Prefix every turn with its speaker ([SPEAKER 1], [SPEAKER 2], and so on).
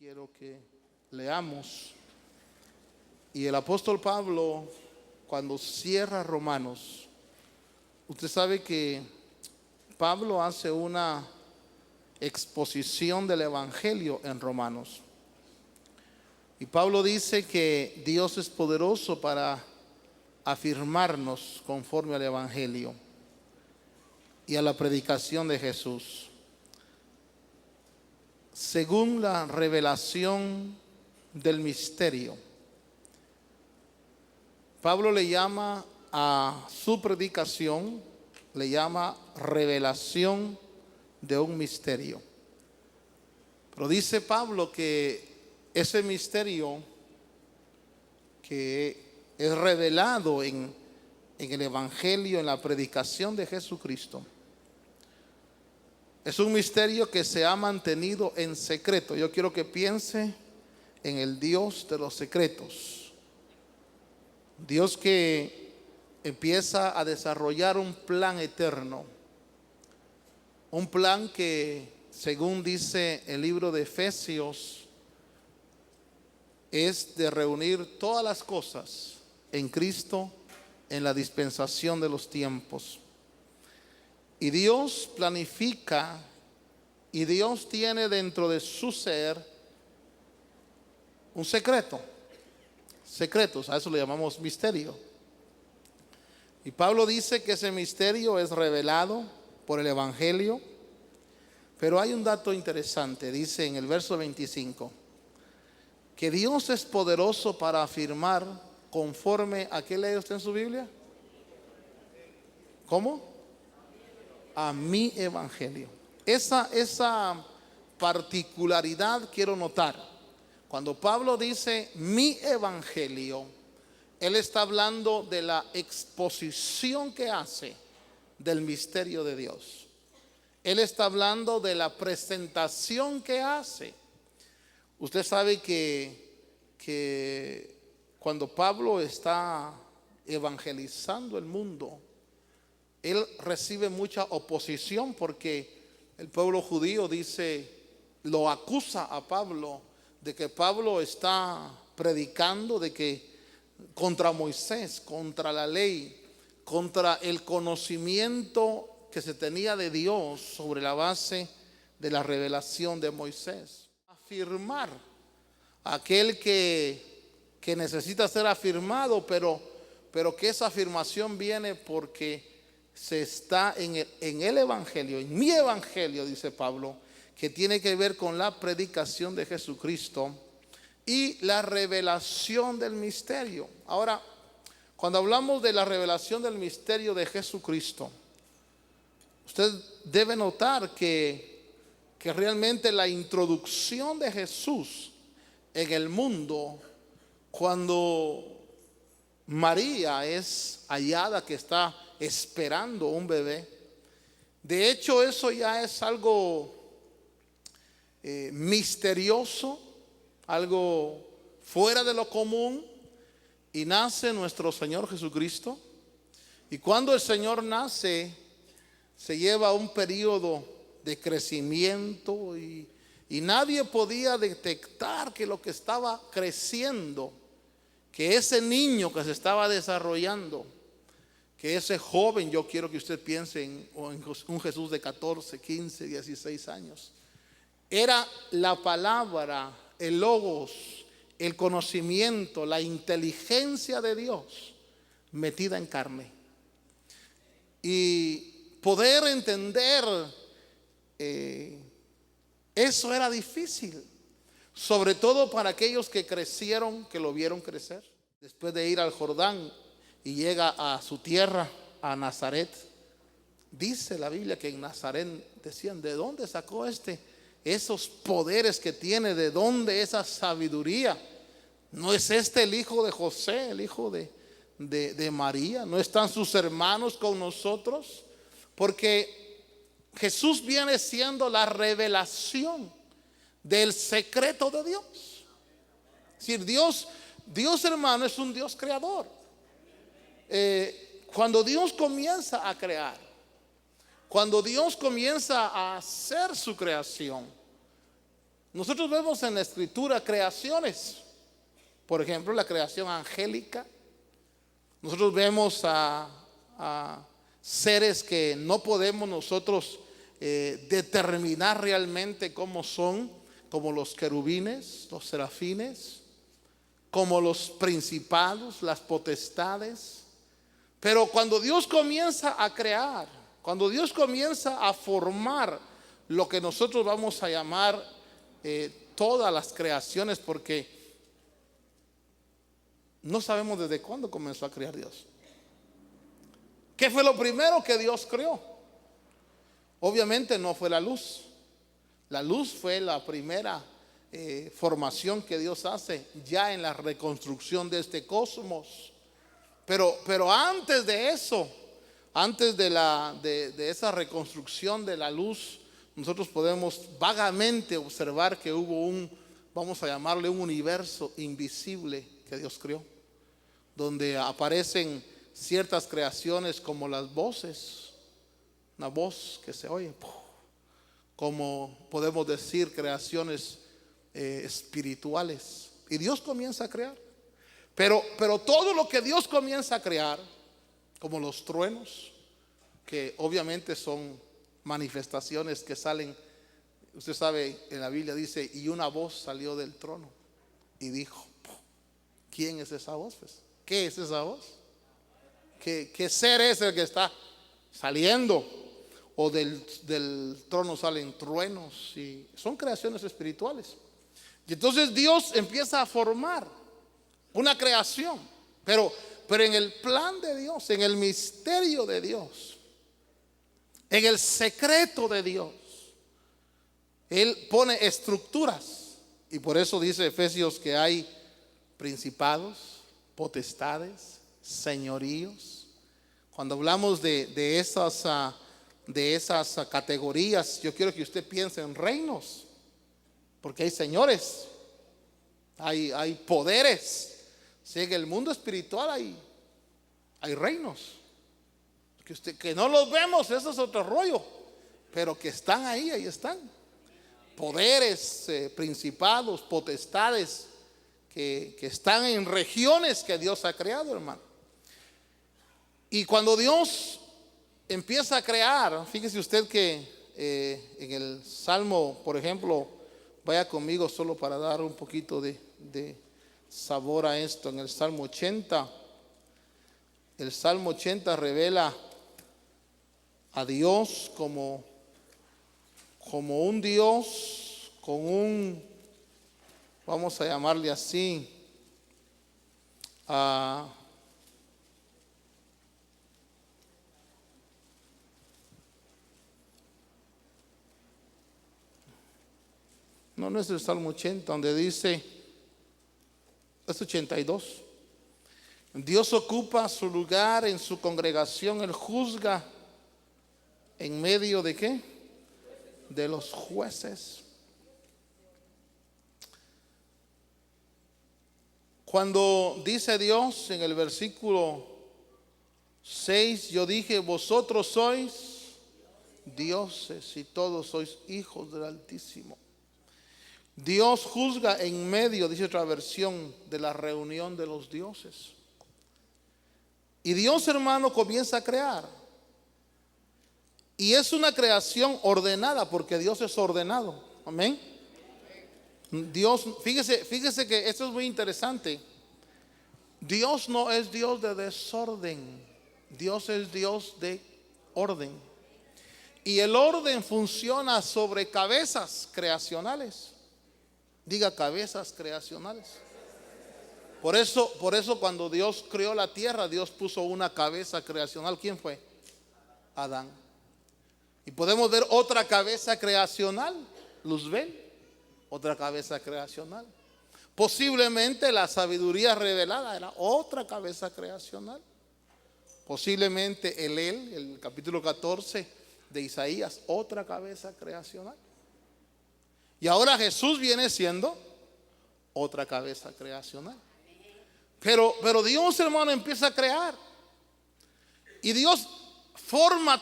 [SPEAKER 1] Quiero que leamos. Y el apóstol Pablo, cuando cierra Romanos, usted sabe que Pablo hace una exposición del evangelio en Romanos. Y Pablo dice que Dios es poderoso para afirmarnos conforme al evangelio y a la predicación de Jesús, según la revelación del misterio. Pablo le llama a su predicación, le llama revelación de un misterio. Pero dice Pablo que ese misterio que es revelado en el evangelio, en la predicación de Jesucristo, es un misterio que se ha mantenido en secreto. Yo quiero que piense en el Dios de los secretos. Dios que empieza a desarrollar un plan eterno. Un plan que, según dice el libro de Efesios, es de reunir todas las cosas en Cristo en la dispensación de los tiempos. Y Dios planifica y Dios tiene dentro de su ser un secreto. Secretos, a eso le llamamos misterio. Y Pablo dice que ese misterio es revelado por el evangelio. Pero hay un dato interesante, dice en el verso 25, que Dios es poderoso para afirmar conforme a qué lee usted en su Biblia. ¿Cómo? A mi evangelio. Esa particularidad quiero notar. Cuando Pablo dice mi evangelio, él está hablando de la exposición que hace del misterio de Dios. Él está hablando de la presentación que hace. Usted sabe que cuando Pablo está evangelizando el mundo, él recibe mucha oposición porque el pueblo judío lo acusa a Pablo de que Pablo está predicando de que contra Moisés, contra la ley, contra el conocimiento que se tenía de Dios sobre la base de la revelación de Moisés. Afirmar aquel que necesita ser afirmado, pero que esa afirmación viene porque se está en el evangelio, en mi evangelio, dice Pablo, que tiene que ver con la predicación de Jesucristo y la revelación del misterio. Ahora, cuando hablamos de la revelación del misterio de Jesucristo, usted debe notar que realmente la introducción de Jesús en el mundo, cuando María es hallada que está esperando un bebé, de hecho eso ya es algo misterioso, algo fuera de lo común, y nace nuestro Señor Jesucristo. Y cuando el Señor nace, se lleva un periodo de crecimiento y nadie podía detectar que lo que estaba creciendo, que ese niño que se estaba desarrollando, que ese joven, yo quiero que usted piense en un Jesús de 14, 15, 16 años, era la palabra, el logos, el conocimiento, la inteligencia de Dios metida en carne. Y poder entender eso era difícil, sobre todo para aquellos que crecieron, que lo vieron crecer. Después de ir al Jordán y llega a su tierra, a Nazaret, dice la Biblia que en Nazaret decían, ¿de dónde sacó esos poderes que tiene? ¿De dónde esa sabiduría? ¿No es este el hijo de José, el hijo de María? ¿No están sus hermanos con nosotros? Porque Jesús viene siendo la revelación del secreto de Dios. Es decir, Dios, hermano, es un Dios creador. Cuando Dios comienza a crear, cuando Dios comienza a hacer su creación, Nosotros vemos en la Escritura creaciones. Por ejemplo, la creación angélica. Nosotros vemos a seres que no podemos nosotros determinar realmente cómo son, como los querubines, los serafines, como los principados, las potestades. Pero cuando Dios comienza a crear, cuando Dios comienza a formar lo que nosotros vamos a llamar todas las creaciones, porque no sabemos desde cuándo comenzó a crear Dios. ¿Qué fue lo primero que Dios creó? Obviamente no fue la luz. La luz fue la primera formación que Dios hace ya en la reconstrucción de este cosmos. Pero antes de eso, antes de esa reconstrucción de la luz, nosotros podemos vagamente observar que hubo vamos a llamarle un universo invisible que Dios creó, donde aparecen ciertas creaciones como las voces, una voz que se oye, como podemos decir creaciones espirituales. Y Dios comienza a crear. Pero todo lo que Dios comienza a crear, como los truenos, que obviamente son manifestaciones que salen, usted sabe, en la Biblia dice, y una voz salió del trono y dijo, ¿quién es esa voz? Pues, ¿qué es esa voz? ¿Qué ser es el que está saliendo? O del trono salen truenos, y son creaciones espirituales. Y entonces Dios empieza a formar una creación, pero en el plan de Dios, en el misterio de Dios, en el secreto de Dios, Él pone estructuras. Y por eso dice Efesios que hay principados, potestades, señoríos. Cuando hablamos de esas categorías, yo quiero que usted piense en reinos, porque hay señores, hay poderes. Si en el mundo espiritual hay reinos que no los vemos, eso es otro rollo, pero que están ahí están. Poderes, principados, potestades que están en regiones que Dios ha creado, hermano. Y cuando Dios empieza a crear, fíjese usted que en el Salmo, por ejemplo, vaya conmigo solo para dar un poquito de sabor a esto. En el Salmo 80, el Salmo 80 revela a Dios como un Dios con vamos a llamarle así, no es el Salmo 80 donde dice, es 82. Dios ocupa su lugar en su congregación, Él juzga en medio de ¿qué? De los jueces. Cuando dice Dios en el versículo 6, yo dije, vosotros sois dioses y todos sois hijos del Altísimo. Dios juzga en medio, dice otra versión, de la reunión de los dioses. Y Dios, hermano, comienza a crear. Y es una creación ordenada, porque Dios es ordenado. Amén. Dios, fíjese que esto es muy interesante. Dios no es Dios de desorden. Dios es Dios de orden. Y el orden funciona sobre cabezas creacionales. Diga, cabezas creacionales. Por eso cuando Dios creó la tierra, Dios puso una cabeza creacional. ¿Quién fue? Adán. Y podemos ver otra cabeza creacional, Luzbel, otra cabeza creacional. Posiblemente la sabiduría revelada era otra cabeza creacional. Posiblemente el capítulo 14 de Isaías, otra cabeza creacional. Y ahora Jesús viene siendo otra cabeza creacional. Pero Dios, hermano, empieza a crear. Y Dios forma